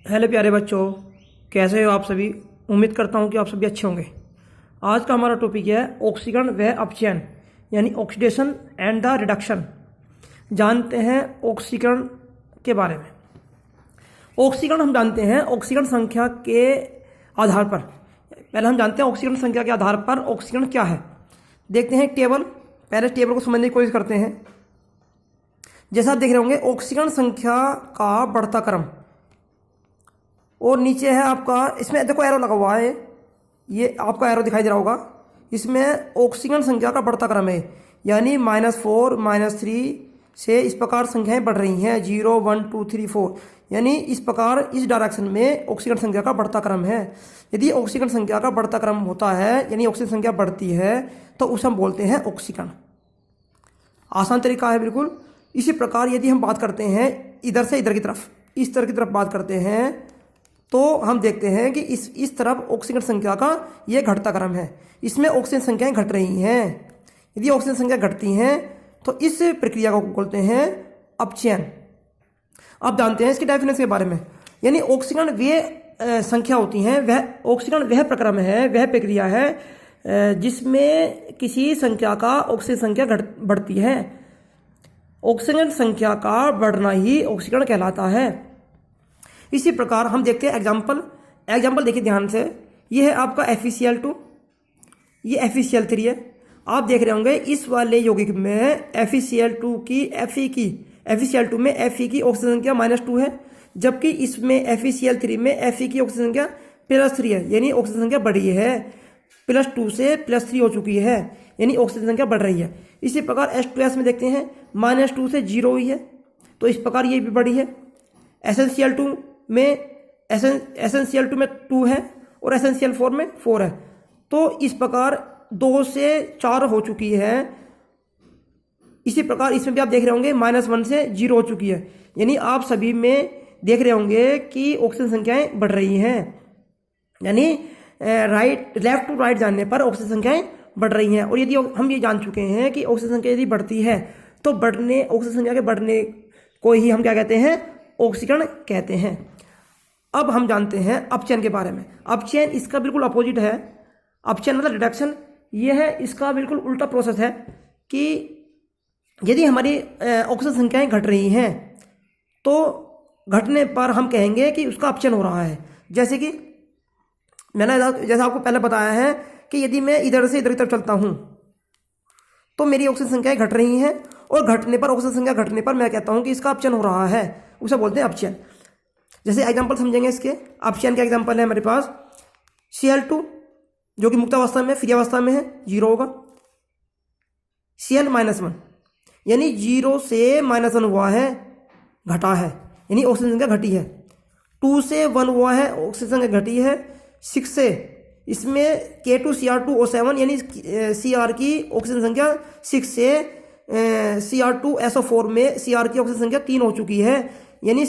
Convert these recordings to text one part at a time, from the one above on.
Hello प्यारे बच्चों, कैसे हो आप सभी। उम्मीद करता हूँ कि आप सभी अच्छे होंगे। आज का हमारा टॉपिक है ऑक्सीकरण व अपचयन यानी ऑक्सीडेशन एंड द रिडक्शन। जानते हैं ऑक्सीकरण के बारे में। ऑक्सीकरण हम जानते हैं ऑक्सीकरण संख्या के आधार पर। पहले हम जानते हैं ऑक्सीकरण संख्या के आधार पर ऑक्सीकरण क्या है। देखते हैं टेबल। पहले टेबल को समझने की कोशिश करते हैं। जैसा आप देख रहे होंगे ऑक्सीकरण संख्या का बढ़ता क्रम, और नीचे है आपका, इसमें देखो एरो लगा हुआ है, ये आपका एरो दिखाई दे रहा होगा। इसमें ऑक्सीजन संख्या का बढ़ता क्रम है, यानी -4 -3 से इस प्रकार संख्याएं बढ़ रही हैं। 0 1 2 3 4, यानी इस प्रकार इस डायरेक्शन में ऑक्सीजन संख्या का बढ़ता क्रम है। यदि ऑक्सीजन संख्या का बढ़ता क्रम होता है यानी ऑक्सीजन संख्या बढ़ती है तो उसे हम बोलते हैं ऑक्सीकरण। आसान तरीका है बिल्कुल। इसी प्रकार यदि हम बात करते हैं इधर से इधर की तरफ, इस तरह की तरफ बात करते हैं तो हम देखते हैं कि इस तरफ ऑक्सीजन संख्या का ये घटता क्रम है। इसमें ऑक्सीजन संख्याएं घट रही हैं। यदि ऑक्सीजन संख्या घटती हैं तो इस प्रक्रिया को बोलते हैं अपचयन। अब जानते हैं इसके डेफिनेशन के बारे में। यानी ऑक्सीजन वे संख्या होती हैं, वह ऑक्सीजन वह प्रक्रम है, वह प्रक्रिया है जिसमें किसी संख्या का ऑक्सीजन संख्या बढ़ती है। ऑक्सीजन संख्या का बढ़ना ही ऑक्सीकरण कहलाता है। इसी प्रकार हम देखते हैं एग्जाम्पल देखिए ध्यान से। ये है आपका FeCl2, ये FeCl3 है। आप देख रहे होंगे इस वाले यौगिक में FeCl2 की FeCl2 में Fe की ऑक्सीजन संख्या -2 है, जबकि इसमें FeCl3 में Fe की ऑक्सीजन संख्या +3 है, यानी ऑक्सीजन संख्या बढ़ी है। +2 से +3 हो चुकी है, यानी ऑक्सीजन संख्या बढ़ रही है। इसी प्रकार H2S में देखते हैं -2 से 0 हुई है, तो इस प्रकार ये भी बढ़ी है। SnCl2 में 2 है और SnCl4 में 4 है, तो इस प्रकार 2 से 4 हो चुकी है। इसी प्रकार इसमें भी आप देख रहे होंगे -1 से 0 हो चुकी है, यानी आप सभी में देख रहे होंगे कि ऑक्सीजन संख्याएं बढ़ रही हैं। यानी लेफ्ट टू राइट जाने पर ऑक्सीजन संख्याएं बढ़ रही हैं। और यदि हम ये जान चुके हैं कि ऑक्सीजन संख्या यदि बढ़ती है तो ऑक्सीजन संख्या के बढ़ने को ही हम क्या कहते हैं, ऑक्सीकरण कहते हैं। अब हम जानते हैं अपचयन के बारे में। अपचयन इसका बिल्कुल अपोजिट है। अपचयन मतलब रिडक्शन, यह है इसका बिल्कुल उल्टा प्रोसेस है कि यदि हमारी ऑक्सीजन संख्याएं घट रही हैं तो घटने पर हम कहेंगे कि उसका अपचयन हो रहा है। जैसे कि मैंने जैसा आपको पहले बताया है कि यदि मैं इधर से इधर की तरफ चलता हूं तो मेरी ऑक्सीजन संख्याएं घट रही हैं, और घटने पर ऑक्सीजन संख्या घटने पर मैं कहता हूं कि इसका अपचयन हो रहा है, उसे बोलते हैं अपचयन। जैसे एग्जांपल समझेंगे इसके। अपचयन के एग्जांपल है हमारे पास Cl2 जो कि मुक्तावस्था में, फ्रीयावस्था में है, 0 होगा। Cl -1 यानी 0 से -1 हुआ है, घटा है, यानी ऑक्सीजन संख्या घटी है। 2 से 1 हुआ है, ऑक्सीजन संख्या घटी है। 6 से इसमें K2Cr2O7 यानी Cr की ऑक्सीजन संख्या 6 से Cr2SO4 में Cr की ऑक्सीजन संख्या 3 हो चुकी है, यानी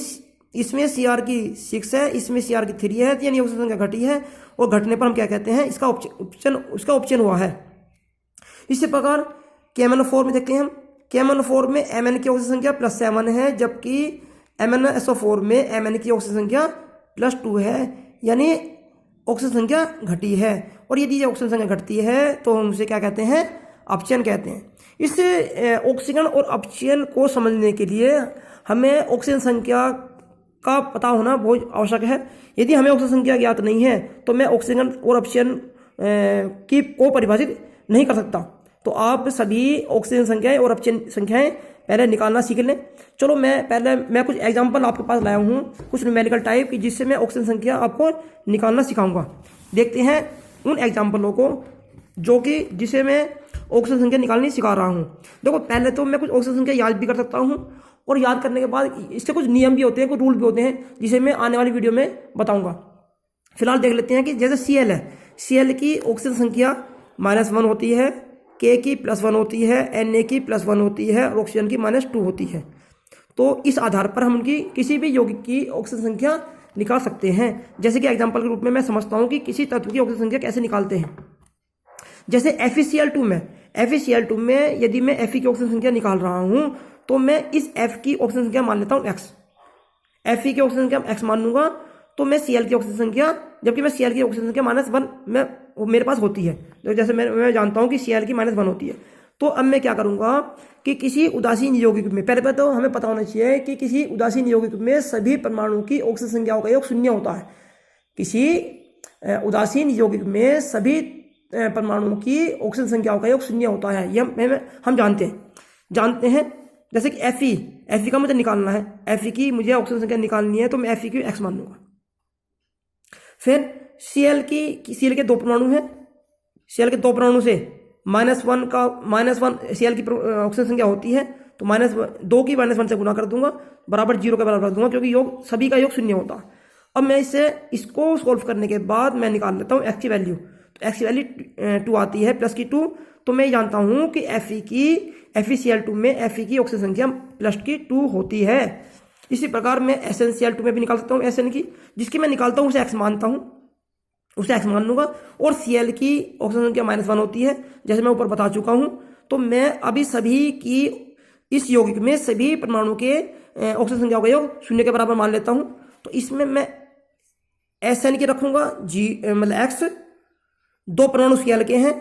इसमें Cr की 6 है, इसमें Cr की 3 है, यानी ऑक्सीजन संख्या घटी है। और घटने पर हम क्या कहते हैं, इसका उपचयन हुआ है। इसी प्रकार KMnO4 में देखते हैं हम। KMnO4 में Mn की ऑक्सीजन संख्या +7 है, जबकि MnSO4 में Mn की ऑक्सीजन संख्या +2 है, यानी ऑक्सीजन संख्या घटी है। और यदि ये ऑक्सीजन संख्या घटती है तो हम उसे क्या कहते हैं, अपचयन कहते हैं। इस ऑक्सीजन और अपचयन को समझने के लिए हमें ऑक्सीजन संख्या का पता होना बहुत आवश्यक है। यदि हमें ऑक्सीजन संख्या ज्ञात नहीं है तो मैं ऑक्सीजन और अपचयन को परिभाषित नहीं कर सकता। तो आप सभी ऑक्सीजन संख्याएं और अपचयन संख्याएं पहले निकालना सीख लें। चलो मैं कुछ एग्जांपल आपके पास लाया हूँ, कुछ न्यूमेरिकल टाइप की, जिससे मैं ऑक्सीजन संख्या आपको निकालना सिखाऊंगा। देखते हैं उन एग्जाम्पलों को जिसे मैं ऑक्सीजन संख्या निकालनी सिखा रहा हूँ। देखो पहले तो मैं कुछ ऑक्सीजन संख्या याद भी कर सकता हूँ, और याद करने के बाद इसके कुछ नियम भी होते हैं, कुछ रूल भी होते हैं, जिसे मैं आने वाली वीडियो में बताऊंगा। फिलहाल देख लेते हैं कि जैसे Cl है, Cl की ऑक्सीजन संख्या -1 होती है, K की +1 होती है, Na की +1 होती है, और ऑक्सीजन की -2 होती है। तो इस आधार पर हम उनकी किसी भी यौगिक की ऑक्सीजन संख्या निकाल सकते हैं। जैसे कि एग्जाम्पल के रूप में मैं समझता हूँ कि किसी तत्व की ऑक्सीजन संख्या कैसे निकालते हैं। जैसे FeCl2 में यदि मैं Fe की ऑक्सीजन संख्या निकाल रहा हूँ तो मैं इस F की ऑक्सीजन संख्या मान लेता हूँ x। Fe की ऑक्सीजन संख्या x मान लूंगा तो मैं Cl की ऑक्सीजन संख्या, जबकि मैं Cl की ऑक्सीजन संख्या -1 मैं मेरे पास होती है, तो जैसे मैं जानता हूँ कि Cl की -1 होती है। तो अब मैं क्या करूँगा कि किसी उदासीन यौगिक में, पहले तो हमें पता होना चाहिए कि किसी उदासीन यौगिक में सभी परमाणु की ऑक्सीजन संख्याओं का योग 0 होता है। किसी उदासीन यौगिक में सभी परमाणुओं की ऑक्सीजन संख्याओं का योग 0 होता है, ये हम जानते हैं। जैसे कि Fe का मुझे निकालना है, Fe की मुझे ऑक्सीजन संख्या निकालनी है, तो मैं Fe की x मान लूंगा। फिर Cl के 2 परमाणु हैं, Cl के 2 परमाणु से -1 Cl की ऑक्सीजन संख्या होती है, तो -2 की -1 से गुना कर दूंगा, बराबर 0 के बराबर रख दूंगा, क्योंकि योग सभी का योग 0 होता है। अब मैं इसको सॉल्व करने के बाद मैं निकाल लेता हूँ x की वैल्यू, तो x की वैल्यू 2 आती है, प्लस की 2, तो मैं जानता हूँ कि FeCl2 में Fe की ऑक्सीजन संख्या प्लस की 2 होती है। इसी प्रकार मैं SnCl2 में भी निकाल सकता हूँ Sn की, जिसकी मैं निकालता हूँ उसे x मानता हूँ, उसे x मान लूंगा। और Cl की ऑक्सीजन संख्या -1 होती है, जैसे मैं ऊपर बता चुका हूँ। तो मैं अभी सभी की इस यौगिक में सभी परमाणु के ऑक्सीजन संख्या का योग 0 के बराबर मान लेता हूँ। तो इसमें मैं Sn की रखूंगा मतलब x, 2 परमाणु Cl के हैं,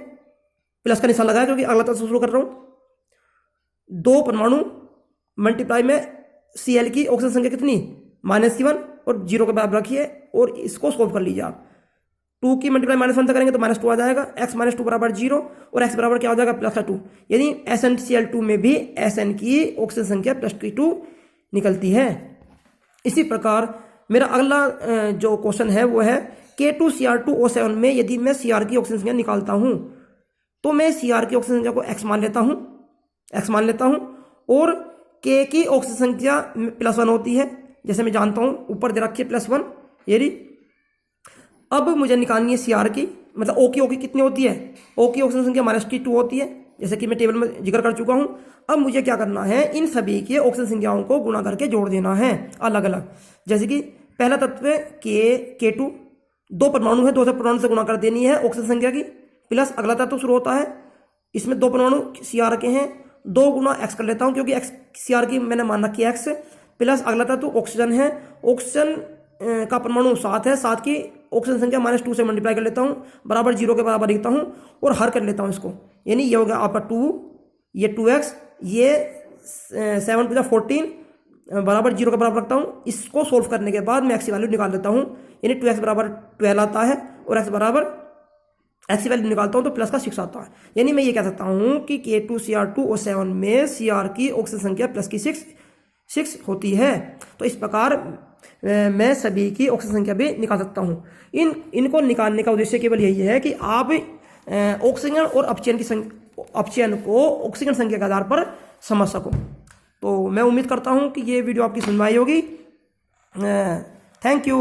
प्लस का निशान लगाया क्योंकि अगला तत्व शुरू कर रहा हूं। 2 परमाणु मल्टीप्लाई में Cl की ऑक्सीजन संख्या कितनी, -1 और 0 के बराबर रखिए, और इसको सोल्व कर लीजिए आप। 2 की मल्टीप्लाई -1 से करेंगे तो -2 आ जाएगा, x -2 बराबर 0, और x बराबर क्या हो जाएगा, +2। यानी SnCl2 में भी Sn की ऑक्सीजन संख्या +2 निकलती है। इसी प्रकार मेरा अगला जो क्वेश्चन है वो है K2Cr2O7 में यदि मैं Cr की ऑक्सीजन संख्या निकालता हूं, तो मैं Cr की ऑक्सीजन संख्या को x मान लेता हूं, और K की ऑक्सीजन संख्या +1 होती है, जैसे मैं जानता हूं, ऊपर दे रखिए +1। यदि अब मुझे निकालनी है Cr की, मतलब O की कितनी होती है, O की ऑक्सीजन संख्या -2 होती है, जैसे कि मैं टेबल में जिक्र कर चुका हूं। अब मुझे क्या करना है, इन सभी के ऑक्सीजन संख्याओं को गुणा करके जोड़ देना है अलग अलग। जैसे कि पहला तत्व K2, 2 परमाणु है, 2 परमाणु से गुणा कर देनी है ऑक्सीजन संख्या की, प्लस अगला तत्व शुरू होता है, इसमें 2 परमाणु Cr के हैं, 2 गुना x कर लेता हूं क्योंकि Cr की मैंने मान रखी है x, प्लस अगला तत्व ऑक्सीजन है, ऑक्सीजन का परमाणु 7 है, 7 की ऑक्सीजन संख्या -2 से मल्टीप्लाई कर लेता हूं, बराबर 0 के बराबर लिखता हूं, और हर कर लेता हूं इसको। यानी ये हो गया आपका 2, ये 2x, ये 7 × 14 बराबर 0 के बराबर रखता हूं। इसको सोल्व करने के बाद मैं x की वैल्यू निकाल लेता हूं, यानी 2x बराबर 12 आता है, और x बराबर x की वैल्यू निकालता हूं तो प्लस का 6 आता है। यानी मैं ये कह सकता हूं कि K2Cr2O7 में Cr की ऑक्सीजन संख्या प्लस की 6 होती है। तो इस प्रकार मैं सभी की ऑक्सीजन संख्या भी निकाल सकता हूं। इनको निकालने का उद्देश्य केवल यही है कि आप ऑक्सीजन और अपचयन को ऑक्सीजन संख्या के आधार पर समझ सको। तो मैं उम्मीद करता हूं कि ये वीडियो आपकी समझ में आई होगी। Thank you.